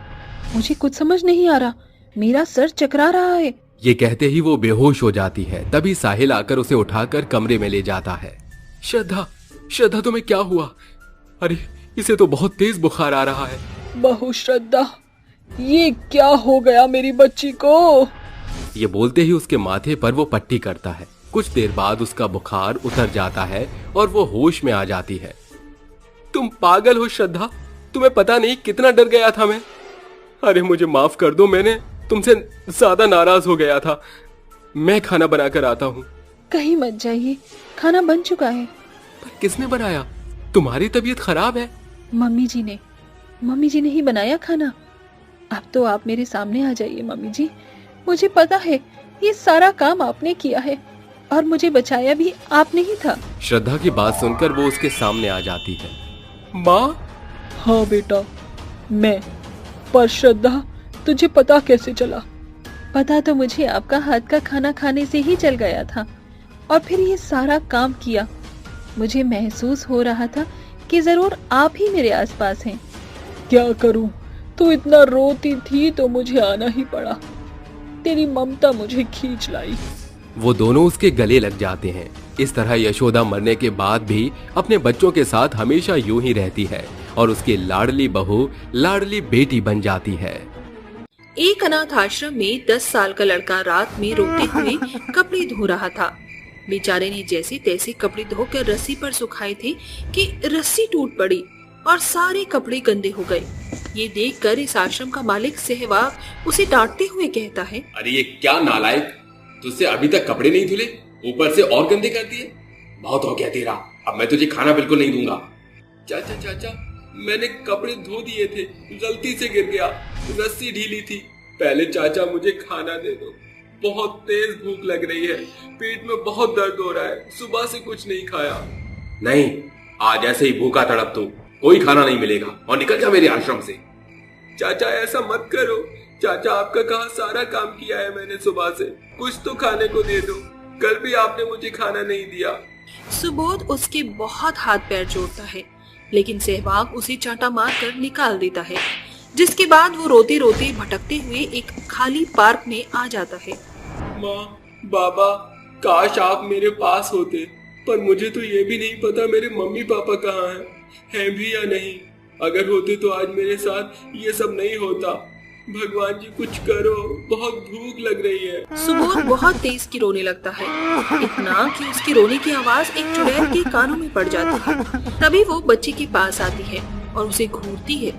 मुझे कुछ समझ नहीं आ रहा। मेरा सर चकरा रहा है। ये कहते ही वो बेहोश हो जाती है। तभी साहिल आकर उसे उठाकर कमरे में ले जाता है। श्रद्धा तुम्हें क्या हुआ? अरे इसे तो बहुत तेज बुखार आ रहा है। बहू श्रद्धा, ये क्या हो गया मेरी बच्ची को? ये बोलते ही उसके माथे पर वो पट्टी करता है। कुछ देर बाद उसका बुखार उतर जाता है और वो होश में आ जाती है। तुम पागल हो श्रद्धा, तुम्हें पता नहीं कितना डर गया था मैं। अरे मुझे माफ कर दो, मैंने तुमसे ज्यादा नाराज हो गया था। मैं खाना बनाकर आता हूँ। कहीं मत जाइए, खाना बन चुका है। पर किसने बनाया? तुम्हारी तबीयत खराब है। मम्मी जी ने ही बनाया खाना। अब तो आप मेरे सामने आ जाइए मम्मी जी। मुझे पता है ये सारा काम आपने किया है और मुझे बचाया भी आपने ही था। श्रद्धा की बात सुनकर वो उसके सामने आ जाती है। माँ? हाँ बेटा, मैं। पर श्रद्धा, तुझे पता कैसे चला? पता तो मुझे आपका हाथ का खाना खाने से ही चल गया था और फिर ये सारा काम किया। मुझे महसूस हो रहा था कि जरूर आप ही मेरे आसपास हैं। क्या करूं? तू इतना रोती थी तो मुझे आना ही पड़ा। तेरी ममता मुझे खींच लाई। वो दोनों उसके गले लग जाते हैं। इस तरह यशोदा मरने के बाद भी अपने बच्चों के साथ हमेशा यूं ही रहती है और उसकी लाडली बहू लाडली बेटी बन जाती है। एक अनाथ आश्रम में 10 साल का लड़का रात में रोते हुए कपड़े धो रहा था। बेचारे ने जैसे तैसे कपड़े धोकर रस्सी पर सुखाए थे कि रस्सी टूट पड़ी और सारे कपड़े गंदे हो गए। ये देखकर इस आश्रम का मालिक सहवाग उसे डांटते हुए कहता है, अरे ये क्या नालायक, तुझसे अभी तक कपड़े नहीं धुले, ऊपर से और गंदे कर दिए। बहुत हो गया तेरा, अब मैं तुझे खाना बिल्कुल नहीं दूंगा। चाचा चाचा, मैंने कपड़े धो दिए थे, गलती से गिर गया, रस्सी ढीली थी। पहले चाचा मुझे खाना दे दो, बहुत तेज भूख लग रही है, पेट में बहुत दर्द हो रहा है, सुबह से कुछ नहीं खाया। नहीं, आज ऐसे ही भूखा तड़प तू, कोई खाना नहीं मिलेगा और निकल जा मेरे आश्रम से। चाचा ऐसा मत करो, चाचा आपका कहा सारा काम किया है मैंने सुबह से, कुछ तो खाने को दे दो, कल भी आपने मुझे खाना नहीं दिया। सुबोध उसके बहुत हाथ पैर जोड़ता है, लेकिन सहवाग उसे चांटा मारकर निकाल देता है, जिसके बाद वो रोते रोते भटकते हुए एक खाली पार्क में आ जाता है। माँ, बाबा, काश आप मेरे पास होते, पर मुझे तो ये भी नहीं पता मेरे मम्मी पापा कहाँ हैं भी या नहीं। अगर होते तो आज मेरे साथ ये सब नहीं होता। भगवान जी कुछ करो, बहुत भूख लग रही है। सुबोध बहुत तेज की रोने लगता है, इतना कि उसकी रोने की आवाज एक चुड़ैल के कानों में पड़ जाती है। तभी वो बच्चे के पास आती है और उसे घूरती है।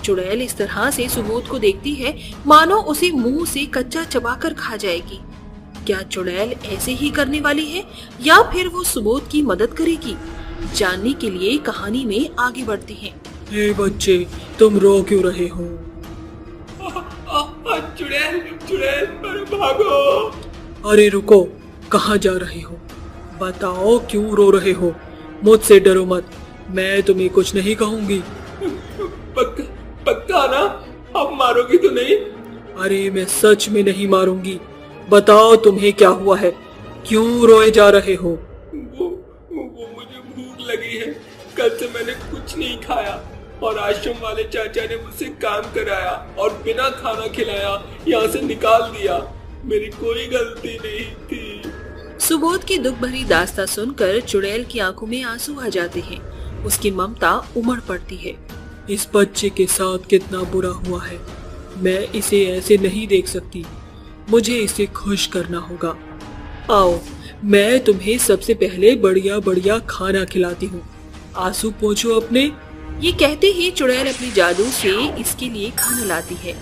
चुड़ैल इस तरह से सुबोध को देखती है मानो उसे मुंह से कच्चा चबाकर खा जाएगी। क्या चुड़ैल ऐसे ही करने वाली है या फिर वो सुबोध की मदद करेगी? जानने के लिए कहानी में आगे बढ़ते हैं। हे बच्चे, तुम रो क्यों रहे हो? चुड़ैल, चुड़ैल, अरे भागो। अरे रुको, कहाँ जा रहे हो? बताओ क्यों रो रहे हो? मुझसे डरो मत, मैं तुम्हें कुछ नहीं कहूँगी। पक्का ना? अब मारोगी तो नहीं? अरे मैं सच में नहीं मारूंगी। बताओ तुम्हें क्या हुआ है, क्यों रोए जा रहे हो? वो मुझे भूख लगी है, कल से मैंने कुछ नहीं खाया और आश्रम वाले चाचा ने मुझसे काम कराया और बिना खाना खिलाया यहाँ से निकाल दिया। मेरी कोई गलती नहीं थी। सुबोध की दुख भरी दास्तां सुनकर चुड़ैल की आंखों में आंसू आ जाते हैं। उसकी ममता उमड़ पड़ती है। इस बच्चे के साथ कितना बुरा हुआ है, मैं इसे ऐसे नहीं देख सकती, मुझे इसे खुश करना होगा। आओ, मैं तुम्हें सबसे पहले बढ़िया बढ़िया खाना खिलाती हूँ। आंसू पोंछो अपने। ये कहते ही चुड़ैल अपनी जादू से इसके लिए खाना लाती है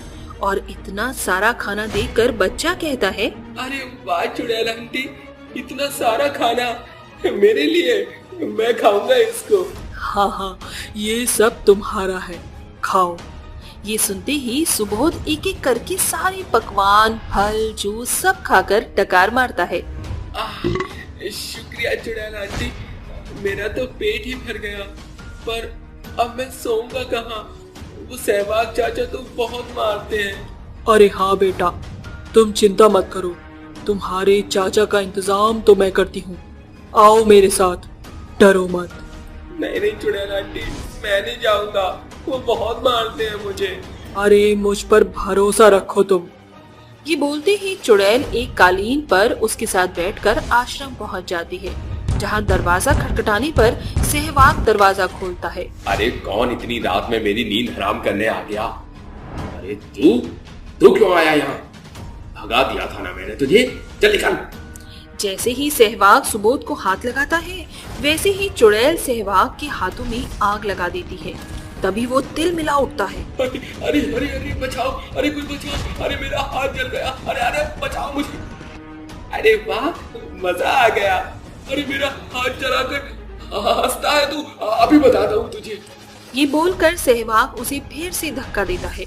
और इतना सारा खाना देखकर बच्चा कहता है, अरे वाह चुड़ैल आंटी, इतना सारा खाना मेरे लिए, मैं खाऊंगा इसको। हाँ, ये सब तुम्हारा है, खाओ। ये सुनते ही सुबोध एक एक करके सारे पकवान, फल, जूस सब खाकर डकार मारता है। शुक्रिया चुड़ैल आंटी, मेरा तो पेट ही भर गया, पर अब मैं सोऊंगा कहाँ? वो सहवाग चाचा तो बहुत मारते हैं। अरे हाँ बेटा, तुम चिंता मत करो, तुम्हारे चाचा का इंतजाम तो मैं करती हूँ। आओ मेरे साथ, डरो मत। नहीं चुड़ैल आंटी, मैं नहीं जाऊंगा, वो बहुत मारते हैं मुझे। अरे मुझ पर भरोसा रखो तुम। ये बोलते ही चुड़ैल एक कालीन पर उसके साथ बैठकर आश्रम पहुंच जाती है, जहां दरवाजा खटखटाने पर सहवाग दरवाजा खोलता है। अरे कौन इतनी रात में मेरी नींद हराम करने आ गया? अरे तू क्यों आया यहाँ? भगा दिया था ना मैंने तुझे, चल निकल। जैसे ही सहवाग सुबोध को हाथ लगाता है, वैसे ही चुड़ैल सहवाग के हाथों में आग लगा देती है। तभी वो तिल मिला उठता है। अरे बचाओ, अरे कोई बचाओ, अरे मेरा हाथ जल गया, अरे बचाओ मुझे। अरे वाह, मजा आ गया। अरे मेरा हाथ जलाकर हंसता है तू, अभी बताता हूँ तुझे। ये बोलकर सहवाग उसे फिर से धक्का देता है।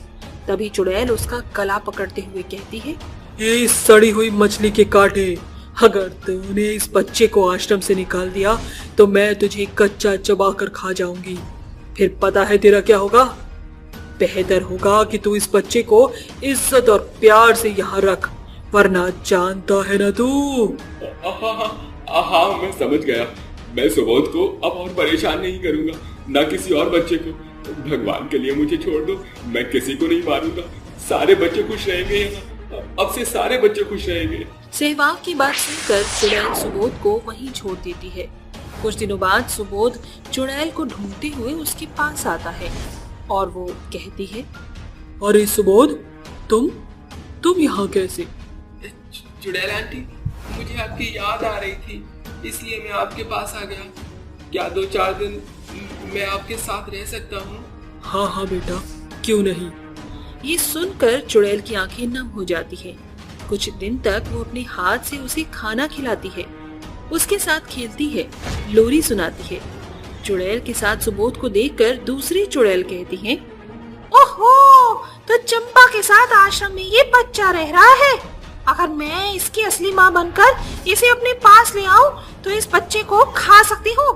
तभी चुड़ैल उसका गला पकड़ते हुए कहती है, ये सड़ी हुई मछली के कांटे, अगर तूने इस बच्चे को आश्रम से निकाल दिया तो मैं तुझे कच्चा चबाकर खा जाऊंगी। फिर पता है तेरा क्या होगा? बेहतर होगा कि तू इस बच्चे को इज्जत और प्यार से यहाँ रख, वरना जानता है ना तू। हाँ, मैं समझ गया। मैं सुबोध को अब और परेशान नहीं करूंगा, ना किसी और बच्चे को। भगवान के लिए मुझे छोड़ दो, मैं किसी को नहीं मारूंगा। सारे बच्चे खुश रहेंगे यहाँ, अब से सारे बच्चे खुश रहेंगे। सहवाग की बात सुनकर चुड़ैल सुबोध को वहीं छोड़ देती है। कुछ दिनों बाद सुबोध चुड़ैल को ढूंढते हुए उसके पास आता है और वो कहती है, अरे सुबोध, तुम यहाँ कैसे? चुड़ैल आंटी, मुझे आपकी याद आ रही थी, इसलिए मैं आपके पास आ गया। क्या 2-4 दिन मैं आपके साथ रह सकता हूँ? हाँ हाँ बेटा, क्यों नहीं। ये सुनकर चुड़ैल की आंखें नम हो जाती है। कुछ दिन तक वो अपने हाथ से उसे खाना खिलाती है, उसके साथ खेलती है, लोरी सुनाती है। चुड़ैल के साथ सुबोध को देखकर दूसरी चुड़ैल कहती है, ओहो, तो चंपा के साथ आश्रम में ये बच्चा रह रहा है। अगर मैं इसकी असली माँ बनकर इसे अपने पास ले आऊं तो इस बच्चे को खा सकती हूँ।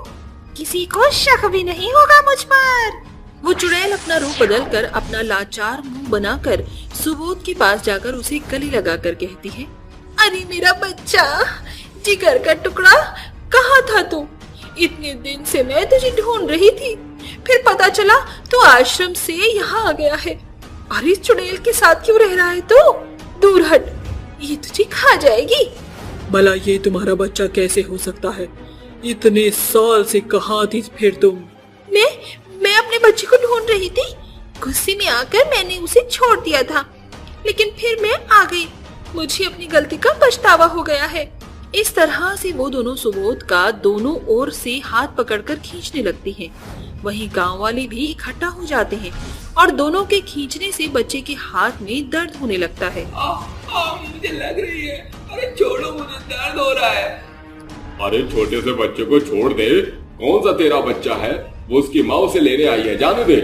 किसी को शक भी नहीं होगा मुझ पर। वो चुड़ैल अपना रूप बदलकर अपना लाचार मुंह बनाकर सुबोध के पास जाकर उसे गले लगाकर कहती है, अरे मेरा बच्चा, जिगर का टुकड़ा, कहाँ था तू? इतने दिन से मैं तुझे ढूंढ रही थी, फिर पता चला तो आश्रम से यहाँ आ गया है। अरे इस चुड़ैल के साथ क्यों रह रहा है तू? दूर हट, ये तुझे खा जाएगी। भला ये तुम्हारा बच्चा कैसे हो सकता है? इतने साल से कहाँ थी फिर तुम? मैं अपने बच्चे को ढूंढ रही थी। गुस्से में आकर मैंने उसे छोड़ दिया था, लेकिन फिर मैं आ गई। मुझे अपनी गलती का पछतावा हो गया है। इस तरह से वो दोनों सुबोध का दोनों ओर से हाथ पकड़कर खींचने लगती हैं। वहीं गांव वाले भी इकट्ठा हो जाते हैं और दोनों के खींचने से बच्चे के हाथ में दर्द होने लगता है। मुझे लग रही है। अरे छोड़ो, मुझे दर्द हो रहा है। अरे छोटे से बच्चे को छोड़ दे। कौन सा तेरा बच्चा है? वो उसकी माँ उसे लेने आई है, जाने दे।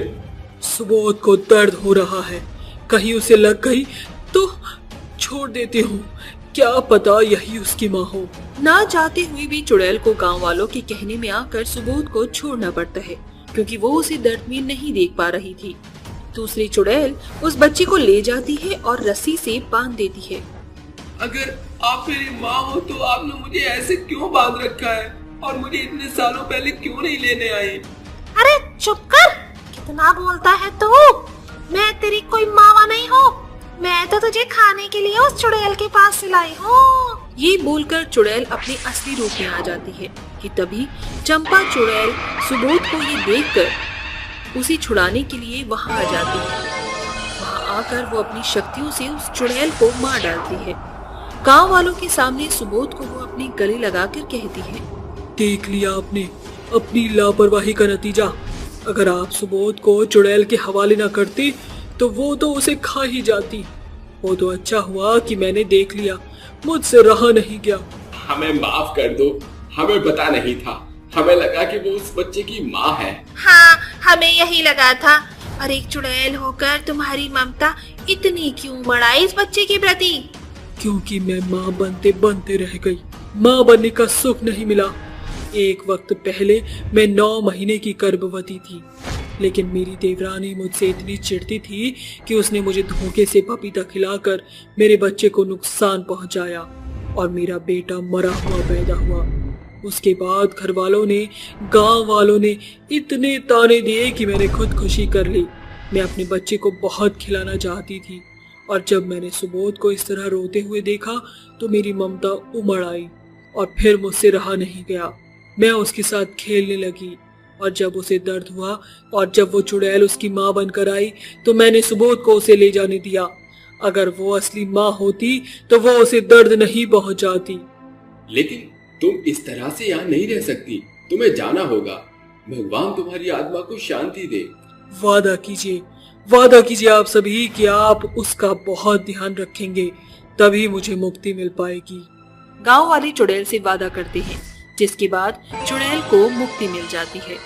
सुबोध को दर्द हो रहा है, कहीं उसे लग गई तो छोड़ देती हूँ। क्या पता यही उसकी माँ हो। ना चाहते हुए भी चुड़ैल को गांव वालों के कहने में आकर सुबोध को छोड़ना पड़ता है, क्योंकि वो उसे दर्द में नहीं देख पा रही थी। दूसरी चुड़ैल उस बच्चे को ले जाती है और रस्सी से बांध देती है। अगर आप मेरी माँ हो तो आपने मुझे ऐसे क्यों बांध रखा है और मुझे इतने सालों पहले क्यों नहीं लेने आई? अरे चुप कर, कितना बोलता है तू? मैं तेरी कोई मावा नहीं हूँ। मैं तो तुझे खाने के लिए उस चुड़ैल के पास से लाई हूँ। ये बोलकर चुड़ैल अपने असली रूप में आ जाती है कि तभी चंपा चुड़ैल सुबोध को ये देखकर उसे छुड़ाने के लिए वहाँ आ जाती है। वहाँ आकर वो अपनी शक्तियों से उस चुड़ैल को मार डालती है। गांव वालों के सामने सुबोध को वो अपने गले लगाकर कहती है, देख लिया आपने अपनी लापरवाही का नतीजा। अगर आप सुबोध को चुड़ैल के हवाले न करते तो वो तो उसे खा ही जाती। वो तो अच्छा हुआ कि मैंने देख लिया, मुझसे रहा नहीं गया। हमें माफ कर दो, हमें पता नहीं था। हमें लगा कि वो उस बच्चे की माँ है। हाँ, हमें यही लगा था। और एक चुड़ैल होकर तुम्हारी ममता इतनी क्यों बढ़ाई इस बच्चे के प्रति? क्योंकि मैं माँ बनते बनते रह गई। माँ बनने का सुख नहीं मिला। एक वक्त पहले मैं 9 महीने की गर्भवती थी, लेकिन मेरी देवरानी मुझसे इतनी चिढ़ती थी कि उसने मुझे धोखे से पपीता खिलाकर मेरे बच्चे को नुकसान पहुंचाया और मेरा बेटा मरा हुआ पैदा हुआ। उसके बाद घर वालों ने, गांव वालों ने इतने ताने दिए कि मैंने खुदकुशी कर ली। मैं अपने बच्चे को बहुत खिलाना चाहती थी और जब मैंने सुबोध को इस तरह रोते हुए देखा तो मेरी ममता उमड़ आई और फिर मुझसे रहा नहीं गया। मैं उसके साथ खेलने लगी और जब उसे दर्द हुआ और जब वो चुड़ैल उसकी माँ बनकर आई तो मैंने सुबोध को उसे ले जाने दिया। अगर वो असली माँ होती तो वो उसे दर्द नहीं पहुंचाती। लेकिन तुम इस तरह से यहाँ नहीं रह सकती, तुम्हें जाना होगा। भगवान तुम्हारी आत्मा को शांति दे। वादा कीजिए आप सभी कि आप उसका बहुत ध्यान रखेंगे, तभी मुझे मुक्ति मिल पाएगी। गांव वाले चुड़ैल से वादा करते हैं, जिसके बाद चुड़ैल को मुक्ति मिल जाती है।